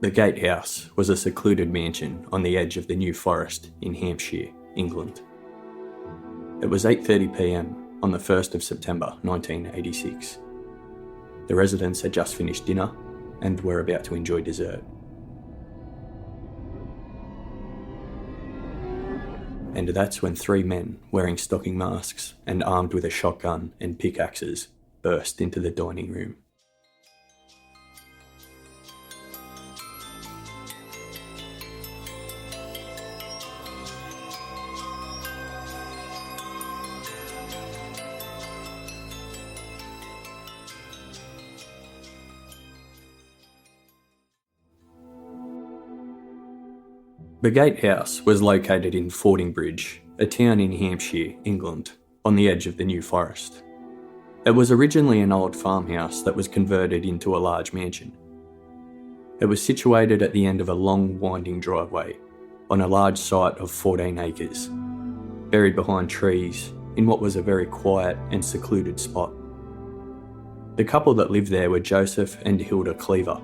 The Gatehouse was a secluded mansion on the edge of the New Forest in Hampshire, England. It was 8:30 p.m. on the 1st of September 1986. The residents had just finished dinner and were about to enjoy dessert. And that's when three men wearing stocking masks and armed with a shotgun and pickaxes burst into the dining room. Burgate House was located in Fordingbridge, a town in Hampshire, England, on the edge of the New Forest. It was originally an old farmhouse that was converted into a large mansion. It was situated at the end of a long, winding driveway on a large site of 14 acres, buried behind trees in what was a very quiet and secluded spot. The couple that lived there were Joseph and Hilda Cleaver.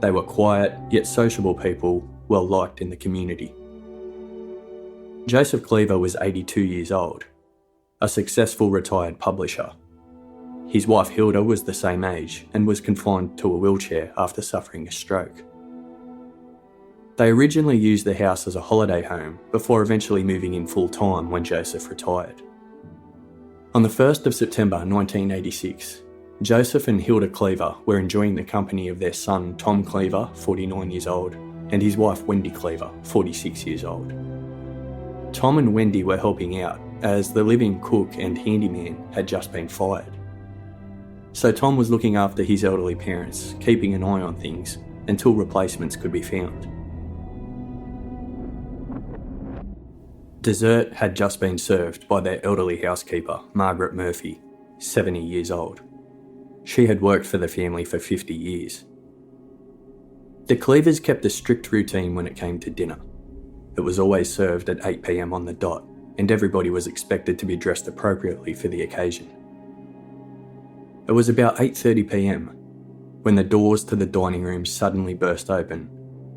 They were quiet yet sociable people, well liked in the community. Joseph Cleaver was 82 years old, a successful retired publisher. His wife Hilda was the same age and was confined to a wheelchair after suffering a stroke. They originally used the house as a holiday home before eventually moving in full-time when Joseph retired. On the 1st of September 1986, Joseph and Hilda Cleaver were enjoying the company of their son Tom Cleaver, 49 years old, and his wife Wendy Cleaver, 46 years old. Tom and Wendy were helping out as the living cook and handyman had just been fired. So Tom was looking after his elderly parents, keeping an eye on things until replacements could be found. Dessert had just been served by their elderly housekeeper, Margaret Murphy, 70 years old. She had worked for the family for 50 years. The Cleavers kept a strict routine when it came to dinner. It was always served at 8 p.m. on the dot, and everybody was expected to be dressed appropriately for the occasion. It was about 8:30 p.m. when the doors to the dining room suddenly burst open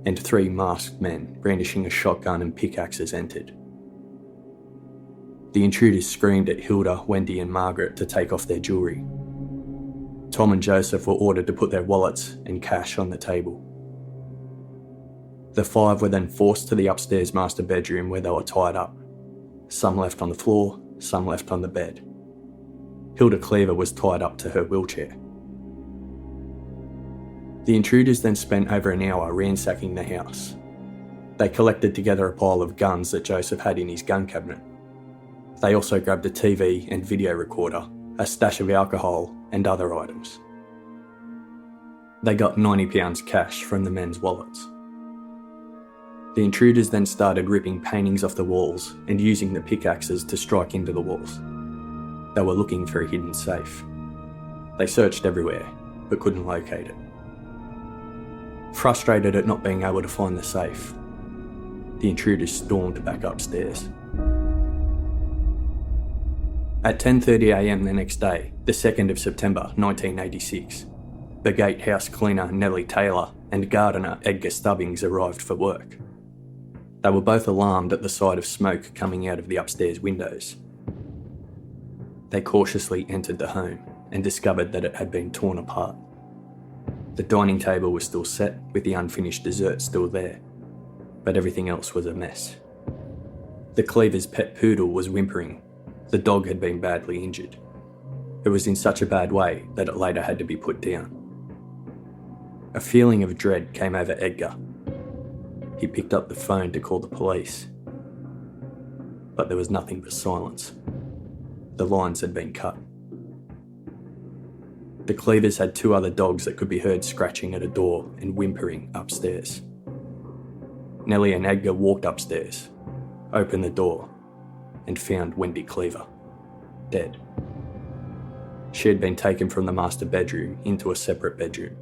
and three masked men brandishing a shotgun and pickaxes entered. The intruders screamed at Hilda, Wendy and Margaret to take off their jewellery. Tom and Joseph were ordered to put their wallets and cash on the table. The five were then forced to the upstairs master bedroom where they were tied up. Some left on the floor, some left on the bed. Hilda Cleaver was tied up to her wheelchair. The intruders then spent over an hour ransacking the house. They collected together a pile of guns that Joseph had in his gun cabinet. They also grabbed a TV and video recorder, a stash of alcohol and other items. They got £90 cash from the men's wallets. The intruders then started ripping paintings off the walls and using the pickaxes to strike into the walls. They were looking for a hidden safe. They searched everywhere, but couldn't locate it. Frustrated at not being able to find the safe, the intruders stormed back upstairs. At 10:30 a.m. the next day, the 2nd of September 1986, the Gatehouse cleaner Nellie Taylor and gardener Edgar Stubbings arrived for work. They were both alarmed at the sight of smoke coming out of the upstairs windows. They cautiously entered the home and discovered that it had been torn apart. The dining table was still set with the unfinished dessert still there, but everything else was a mess. The Cleavers' pet poodle was whimpering. The dog had been badly injured. It was in such a bad way that it later had to be put down. A feeling of dread came over Edgar. He picked up the phone to call the police, but there was nothing but silence. The lines had been cut. The Cleavers had two other dogs that could be heard scratching at a door and whimpering upstairs. Nellie and Edgar walked upstairs, opened the door, and found Wendy Cleaver, dead. She had been taken from the master bedroom into a separate bedroom.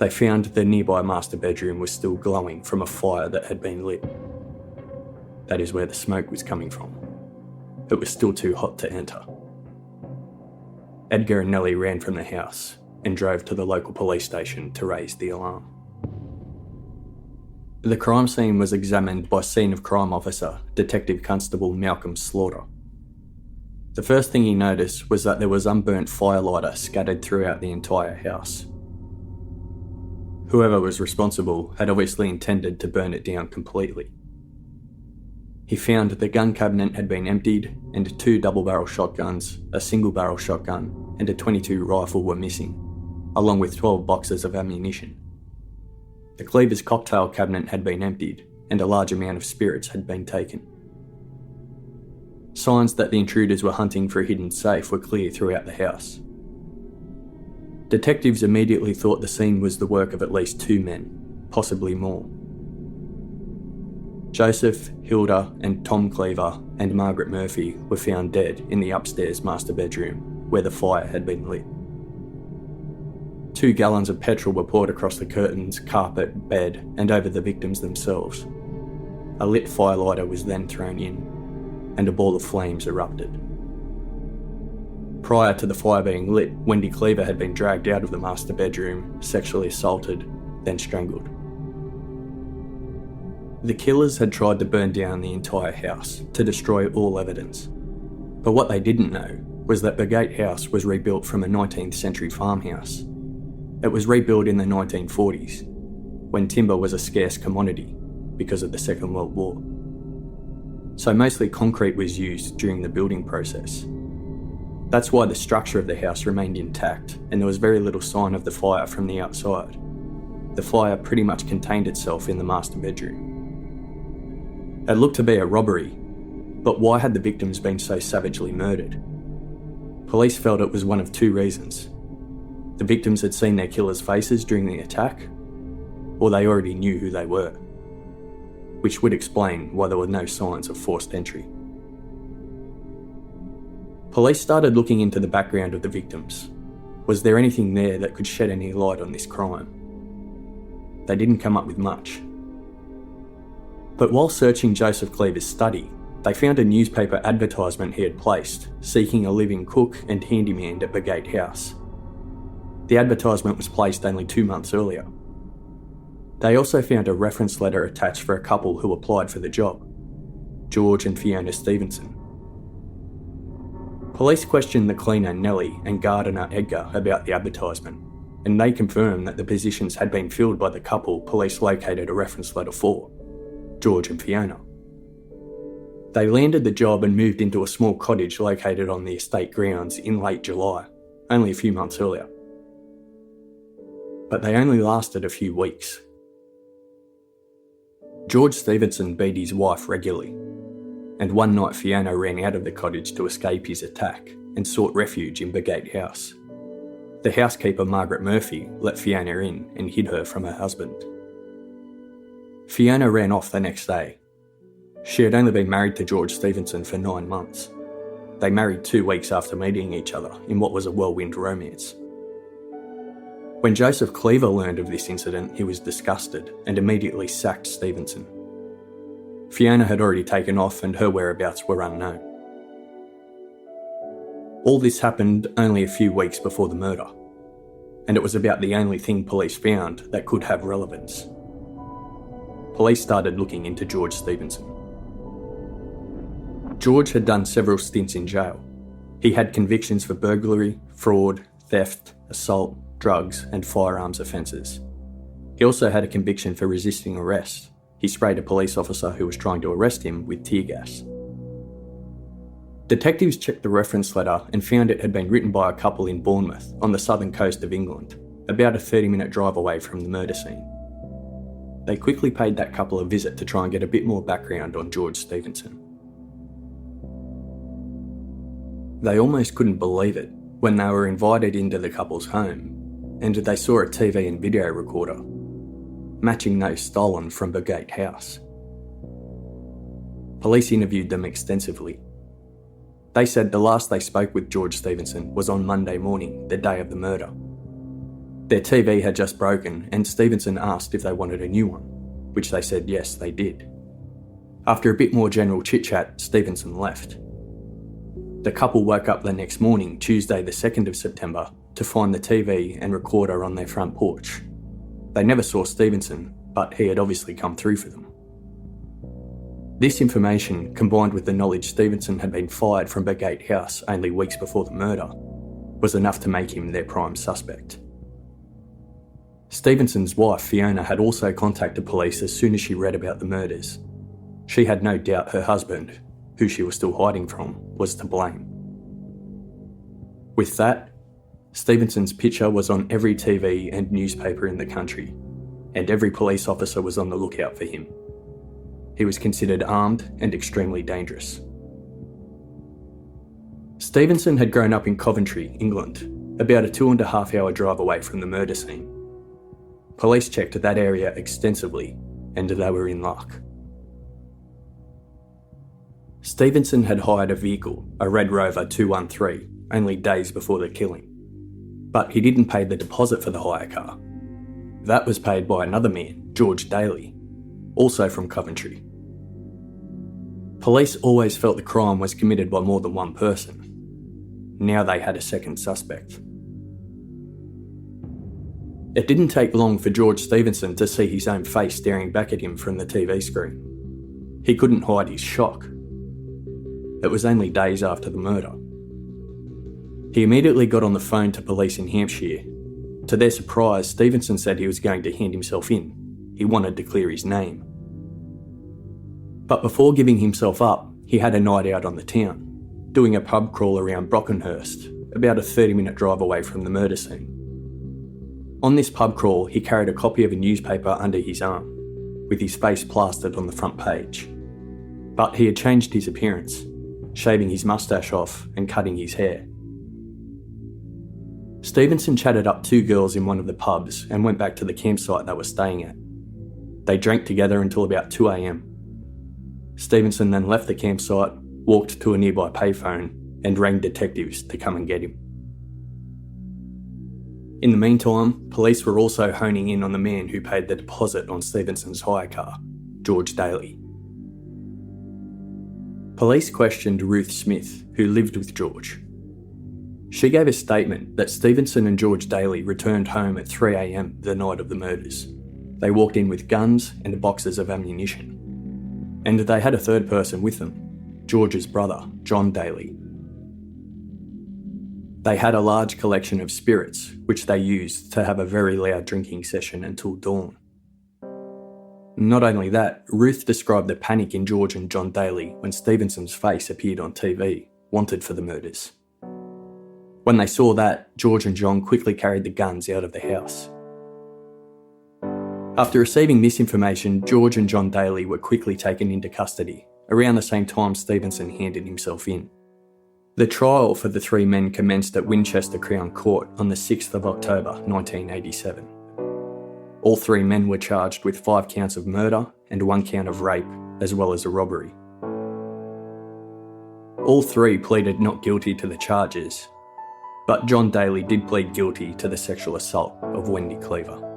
They found the nearby master bedroom was still glowing from a fire that had been lit. That is where the smoke was coming from. It was still too hot to enter. Edgar and Nellie ran from the house, and drove to the local police station to raise the alarm. The crime scene was examined by scene of crime officer, Detective Constable Malcolm Slaughter. The first thing he noticed was that there was unburnt firelighter scattered throughout the entire house. Whoever was responsible had obviously intended to burn it down completely. He found the gun cabinet had been emptied and 2 double-barrel shotguns, a single-barrel shotgun and a .22 rifle were missing, along with 12 boxes of ammunition. The Cleaver's cocktail cabinet had been emptied and a large amount of spirits had been taken. Signs that the intruders were hunting for a hidden safe were clear throughout the house. Detectives immediately thought the scene was the work of at least 2 men, possibly more. Joseph, Hilda and Tom Cleaver and Margaret Murphy were found dead in the upstairs master bedroom where the fire had been lit. 2 gallons of petrol were poured across the curtains, carpet, bed and over the victims themselves. A lit firelighter was then thrown in and a ball of flames erupted. Prior to the fire being lit, Wendy Cleaver had been dragged out of the master bedroom, sexually assaulted, then strangled. The killers had tried to burn down the entire house to destroy all evidence. But what they didn't know was that Burgate House was rebuilt from a 19th century farmhouse. It was rebuilt in the 1940s, when timber was a scarce commodity because of the Second World War. So mostly concrete was used during the building process. That's why the structure of the house remained intact and there was very little sign of the fire from the outside. The fire pretty much contained itself in the master bedroom. It looked to be a robbery, but why had the victims been so savagely murdered? Police felt it was one of 2 reasons. The victims had seen their killers' faces during the attack, or they already knew who they were, which would explain why there were no signs of forced entry. Police started looking into the background of the victims. Was there anything there that could shed any light on this crime? They didn't come up with much. But while searching Joseph Cleaver's study, they found a newspaper advertisement he had placed, seeking a living cook and handyman at Burgate House. The advertisement was placed only 2 months earlier. They also found a reference letter attached for a couple who applied for the job, George and Fiona Stevenson. Police questioned the cleaner Nellie and gardener Edgar about the advertisement, and they confirmed that the positions had been filled by the couple police located a reference letter for, George and Fiona. They landed the job and moved into a small cottage located on the estate grounds in late July, only a few months earlier. But they only lasted a few weeks. George Stevenson beat his wife regularly, and one night Fiona ran out of the cottage to escape his attack and sought refuge in Burgate House. The housekeeper Margaret Murphy let Fiona in and hid her from her husband. Fiona ran off the next day. She had only been married to George Stevenson for 9 months. They married 2 weeks after meeting each other in what was a whirlwind romance. When Joseph Cleaver learned of this incident, he was disgusted and immediately sacked Stevenson. Fiona had already taken off and her whereabouts were unknown. All this happened only a few weeks before the murder, and it was about the only thing police found that could have relevance. Police started looking into George Stevenson. George had done several stints in jail. He had convictions for burglary, fraud, theft, assault, drugs and firearms offences. He also had a conviction for resisting arrest. He sprayed a police officer who was trying to arrest him with tear gas. Detectives checked the reference letter and found it had been written by a couple in Bournemouth on the southern coast of England, about a 30-minute drive away from the murder scene. They quickly paid that couple a visit to try and get a bit more background on George Stevenson. They almost couldn't believe it when they were invited into the couple's home and they saw a TV and video recorder, matching those stolen from Burgate House. Police interviewed them extensively. They said the last they spoke with George Stevenson was on Monday morning, the day of the murder. Their TV had just broken and Stevenson asked if they wanted a new one, which they said yes, they did. After a bit more general chit-chat, Stevenson left. The couple woke up the next morning, Tuesday the 2nd of September, to find the TV and recorder on their front porch. They never saw Stevenson, but he had obviously come through for them. This information, combined with the knowledge Stevenson had been fired from Burgate House only weeks before the murder, was enough to make him their prime suspect. Stevenson's wife, Fiona, had also contacted police as soon as she read about the murders. She had no doubt her husband, who she was still hiding from, was to blame. With that, Stevenson's picture was on every TV and newspaper in the country, and every police officer was on the lookout for him. He was considered armed and extremely dangerous. Stevenson had grown up in Coventry, England, about a 2.5-hour drive away from the murder scene. Police checked that area extensively, and they were in luck. Stevenson had hired a vehicle, a Red Rover 213, only days before the killing. But he didn't pay the deposit for the hire car. That was paid by another man, George Daly, also from Coventry. Police always felt the crime was committed by more than one person. Now they had a second suspect. It didn't take long for George Stevenson to see his own face staring back at him from the TV screen. He couldn't hide his shock. It was only days after the murder. He immediately got on the phone to police in Hampshire. To their surprise, Stevenson said he was going to hand himself in. He wanted to clear his name. But before giving himself up, he had a night out on the town, doing a pub crawl around Brockenhurst, about a 30-minute drive away from the murder scene. On this pub crawl, he carried a copy of a newspaper under his arm, with his face plastered on the front page. But he had changed his appearance, shaving his moustache off and cutting his hair. Stevenson chatted up 2 girls in one of the pubs and went back to the campsite they were staying at. They drank together until about 2 a.m. Stevenson then left the campsite, walked to a nearby payphone and rang detectives to come and get him. In the meantime, police were also honing in on the man who paid the deposit on Stevenson's hire car, George Daly. Police questioned Ruth Smith, who lived with George. She gave a statement that Stevenson and George Daly returned home at 3 a.m. the night of the murders. They walked in with guns and boxes of ammunition. And they had a third person with them, George's brother, John Daly. They had a large collection of spirits, which they used to have a very loud drinking session until dawn. Not only that, Ruth described the panic in George and John Daly when Stevenson's face appeared on TV, wanted for the murders. When they saw that, George and John quickly carried the guns out of the house. After receiving this information, George and John Daly were quickly taken into custody, around the same time Stevenson handed himself in. The trial for the 3 men commenced at Winchester Crown Court on the 6th of October 1987. All 3 men were charged with 5 counts of murder and 1 count of rape, as well as a robbery. All 3 pleaded not guilty to the charges, but John Daly did plead guilty to the sexual assault of Wendy Cleaver.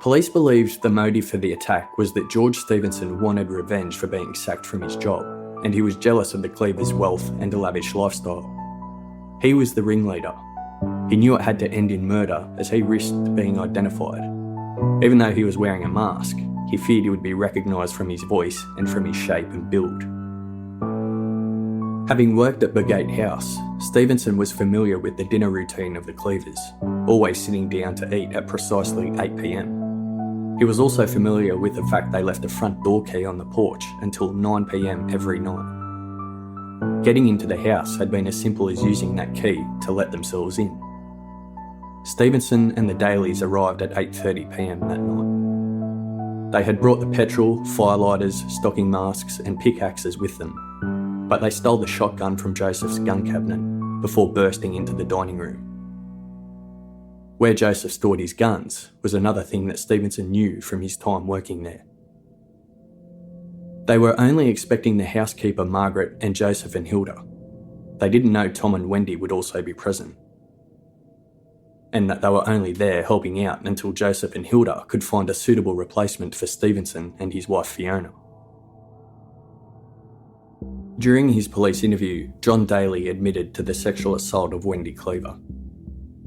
Police believed the motive for the attack was that George Stevenson wanted revenge for being sacked from his job, and he was jealous of the Cleavers' wealth and lavish lifestyle. He was the ringleader. He knew it had to end in murder as he risked being identified. Even though he was wearing a mask, he feared he would be recognised from his voice and from his shape and build. Having worked at Burgate House, Stevenson was familiar with the dinner routine of the Cleavers, always sitting down to eat at precisely 8 p.m. He was also familiar with the fact they left the front door key on the porch until 9 p.m. every night. Getting into the house had been as simple as using that key to let themselves in. Stevenson and the Dalys arrived at 8:30 p.m. that night. They had brought the petrol, firelighters, stocking masks and pickaxes with them, but they stole the shotgun from Joseph's gun cabinet before bursting into the dining room. Where Joseph stored his guns was another thing that Stevenson knew from his time working there. They were only expecting the housekeeper Margaret and Joseph and Hilda. They didn't know Tom and Wendy would also be present, and that they were only there helping out until Joseph and Hilda could find a suitable replacement for Stevenson and his wife Fiona. During his police interview, John Daly admitted to the sexual assault of Wendy Cleaver.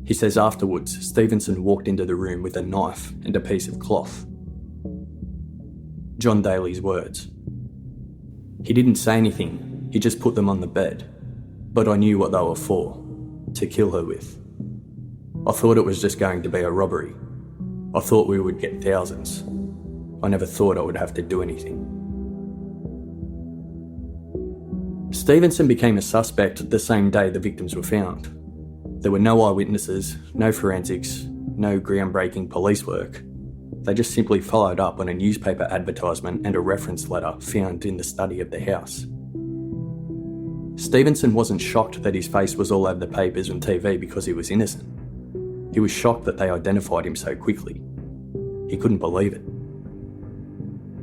He says afterwards, Stevenson walked into the room with a knife and a piece of cloth. John Daly's words: "He didn't say anything, he just put them on the bed. But I knew what they were for, to kill her with. I thought it was just going to be a robbery. I thought we would get thousands. I never thought I would have to do anything." Stevenson became a suspect the same day the victims were found. There were no eyewitnesses, no forensics, no groundbreaking police work. They just simply followed up on a newspaper advertisement and a reference letter found in the study of the house. Stevenson wasn't shocked that his face was all over the papers and TV because he was innocent. He was shocked that they identified him so quickly. He couldn't believe it.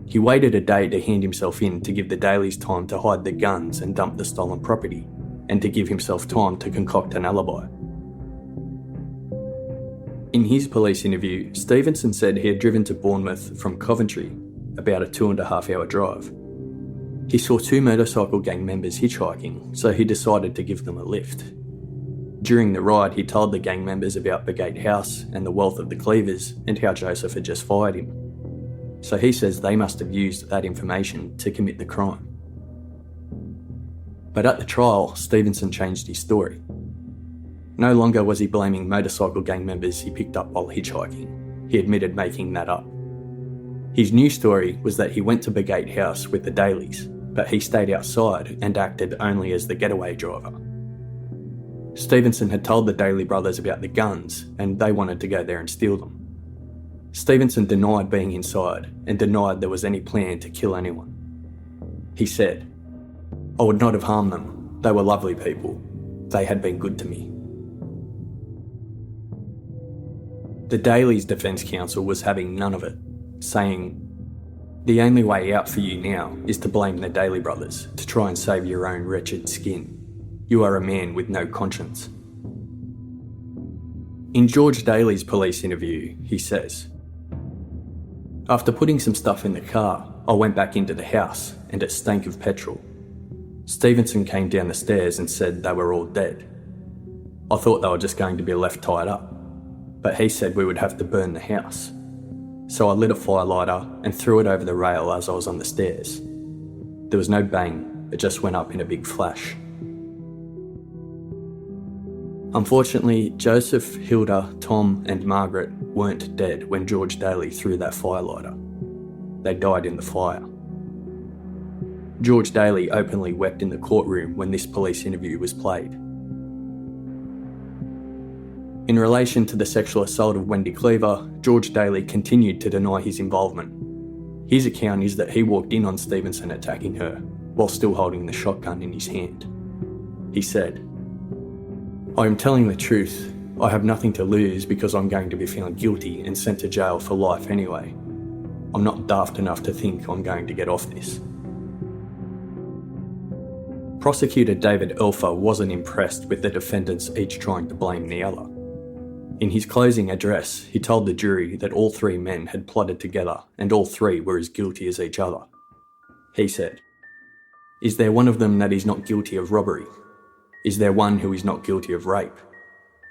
He waited a day to hand himself in to give the Dalys time to hide the guns and dump the stolen property, and to give himself time to concoct an alibi. In his police interview, Stevenson said he had driven to Bournemouth from Coventry, about a 2.5-hour drive. He saw 2 motorcycle gang members hitchhiking, so he decided to give them a lift. During the ride, he told the gang members about Burgate House and the wealth of the Cleavers and how Joseph had just fired him. So he says they must have used that information to commit the crime. But at the trial, Stevenson changed his story. No longer was he blaming motorcycle gang members he picked up while hitchhiking. He admitted making that up. His new story was that he went to Burgate House with the Dalys, but he stayed outside and acted only as the getaway driver. Stevenson had told the Daly brothers about the guns, and they wanted to go there and steal them. Stevenson denied being inside and denied there was any plan to kill anyone. He said, "I would not have harmed them. They were lovely people. They had been good to me." The Dalys' defence counsel was having none of it, saying, "The only way out for you now is to blame the Daly brothers to try and save your own wretched skin. You are a man with no conscience." In George Daly's police interview, he says, "After putting some stuff in the car, I went back into the house and it stank of petrol. Stevenson came down the stairs and said they were all dead. I thought they were just going to be left tied up, but he said we would have to burn the house. So I lit a firelighter and threw it over the rail as I was on the stairs. There was no bang, it just went up in a big flash." Unfortunately, Joseph, Hilda, Tom and Margaret weren't dead when George Daly threw that firelighter. They died in the fire. George Daly openly wept in the courtroom when this police interview was played. In relation to the sexual assault of Wendy Cleaver, George Daly continued to deny his involvement. His account is that he walked in on Stevenson attacking her, while still holding the shotgun in his hand. He said, "I am telling the truth. I have nothing to lose because I'm going to be found guilty and sent to jail for life anyway. I'm not daft enough to think I'm going to get off this." Prosecutor David Elfer wasn't impressed with the defendants each trying to blame the other. In his closing address, he told the jury that all 3 men had plotted together and all 3 were as guilty as each other. He said, "Is there one of them that is not guilty of robbery? Is there one who is not guilty of rape?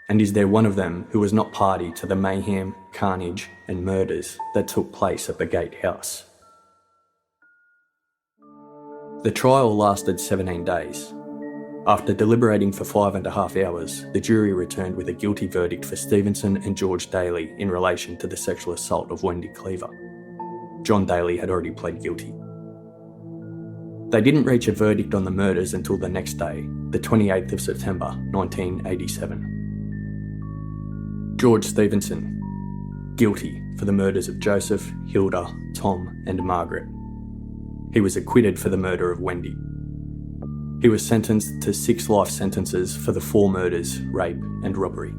And is there one of them who was not party to the mayhem, carnage and murders that took place at Burgate House?" The trial lasted 17 days. After deliberating for 5.5 hours, the jury returned with a guilty verdict for Stevenson and George Daly in relation to the sexual assault of Wendy Cleaver. John Daly had already pled guilty. They didn't reach a verdict on the murders until the next day, the 28th of September 1987. George Stevenson, guilty for the murders of Joseph, Hilda, Tom and Margaret. He was acquitted for the murder of Wendy. He was sentenced to 6 life sentences for the 4 murders, rape and robbery,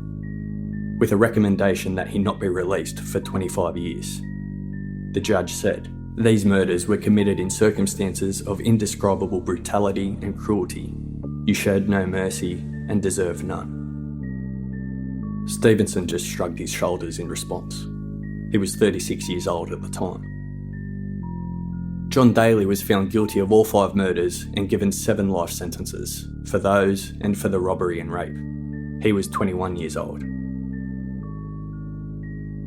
with a recommendation that he not be released for 25 years. The judge said, "These murders were committed in circumstances of indescribable brutality and cruelty. You showed no mercy and deserve none." Stevenson just shrugged his shoulders in response. He was 36 years old at the time. John Daly was found guilty of all 5 murders and given 7 life sentences for those and for the robbery and rape. He was 21 years old.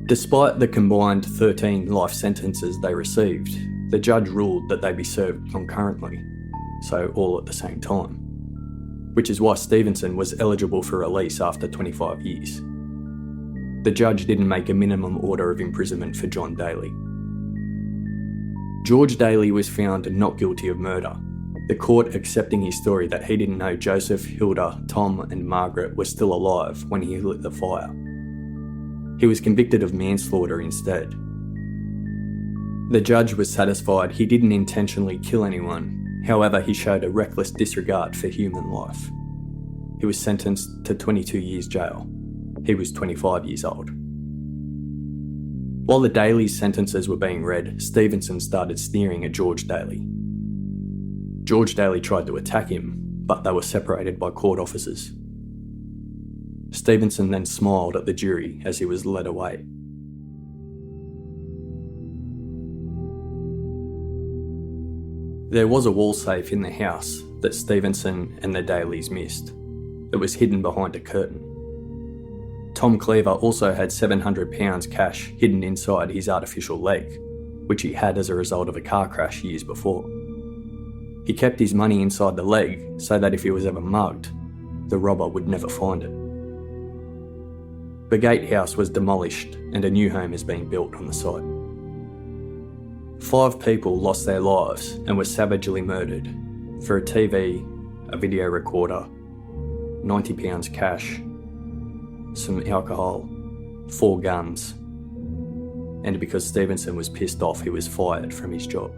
Despite the combined 13 life sentences they received, the judge ruled that they be served concurrently, so all at the same time, which is why Stevenson was eligible for release after 25 years. The judge didn't make a minimum order of imprisonment for John Daly. George Daly was found not guilty of murder, the court accepting his story that he didn't know Joseph, Hilda, Tom and Margaret were still alive when he lit the fire. He was convicted of manslaughter instead. The judge was satisfied he didn't intentionally kill anyone, however he showed a reckless disregard for human life. He was sentenced to 22 years jail. He was 25 years old. While the Dalys' sentences were being read, Stevenson started sneering at George Daly. George Daly tried to attack him, but they were separated by court officers. Stevenson then smiled at the jury as he was led away. There was a wall safe in the house that Stevenson and the Dalys missed. It was hidden behind a curtain. Tom Cleaver also had £700 cash hidden inside his artificial leg, which he had as a result of a car crash years before. He kept his money inside the leg so that if he was ever mugged, the robber would never find it. The Gatehouse was demolished and a new home is being built on the site. 5 people lost their lives and were savagely murdered for a TV, a video recorder, £90 cash, some alcohol, 4 guns, and because Stevenson was pissed off, he was fired from his job.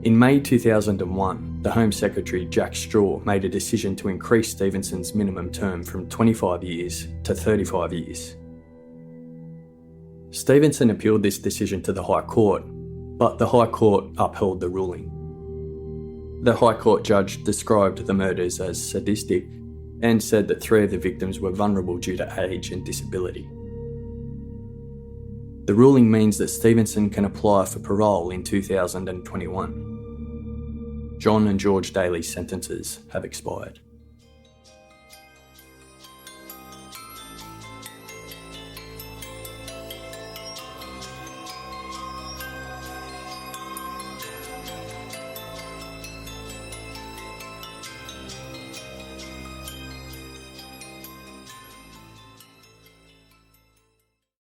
In May 2001, the Home Secretary Jack Straw made a decision to increase Stevenson's minimum term from 25 years to 35 years. Stevenson appealed this decision to the High Court, but the High Court upheld the ruling. The High Court judge described the murders as sadistic and said that 3 of the victims were vulnerable due to age and disability. The ruling means that Stevenson can apply for parole in 2021. John and George Daly's sentences have expired.